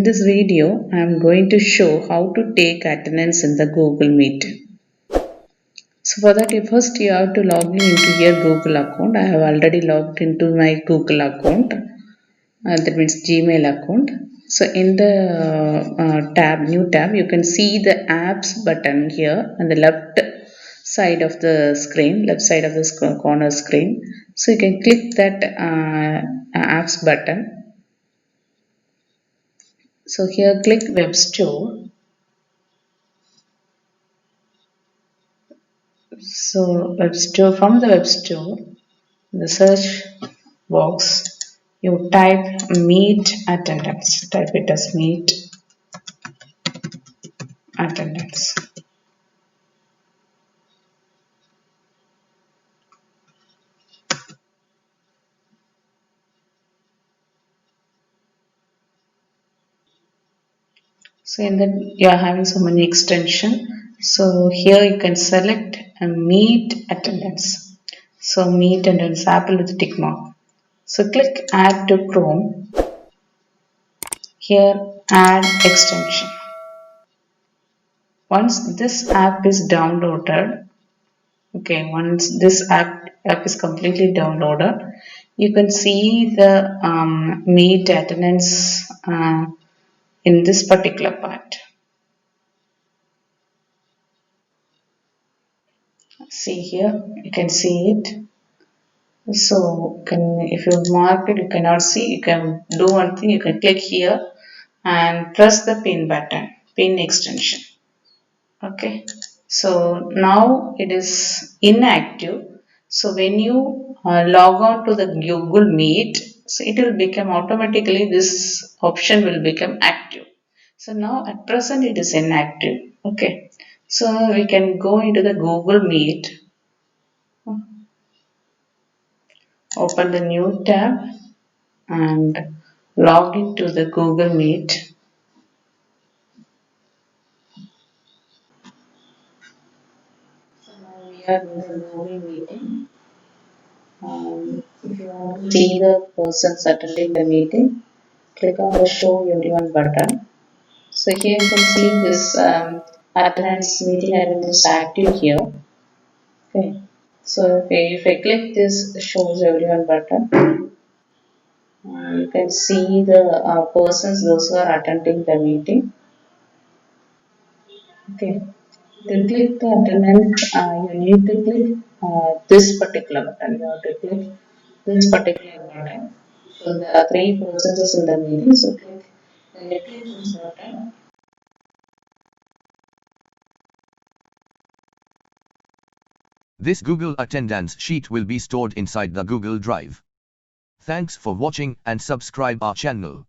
in this video, I am going to show how to take attendance in the Google Meet. So for that, you have to log in into your Google account. I have already logged into my Google account. That means Gmail account. So in the new tab, you can see the apps button here on the left side of the screen, corner screen. So you can click that apps button. So here click web store. So from the web store, the search box, you type meet attendance. Type it as meet attendance. So in that you are having so many extension. So here you can select a meet attendance. So meet attendance apple with tick mark. So click add to Chrome. Here add extension. Once this app is downloaded, once this app is completely downloaded, you can see the meet attendance in this particular part. See here, you can see it. So if you mark it, you cannot see, you can do one thing, you can click here and press the pin button, pin extension. Okay, so now it is inactive. So when you log on to the Google Meet, so it will become automatically, this option will become active. So now at present it is inactive. Okay, so we can go into the Google Meet, open the new tab and log into the Google Meet. So now we are in the Google meeting. If you want to see the persons attending the meeting, click on the show everyone button. So here you can see this attendance, meeting attendance is active here. Okay. So if I click this shows everyone button, you can see the persons, those who are attending the meeting. Okay. To click the attendance, you need to click this particular button. You have to click this particular button. So there are three persons in the meeting. So click, when you click this button, This Google Attendance sheet will be stored inside the Google Drive. Thanks for watching and subscribe our channel.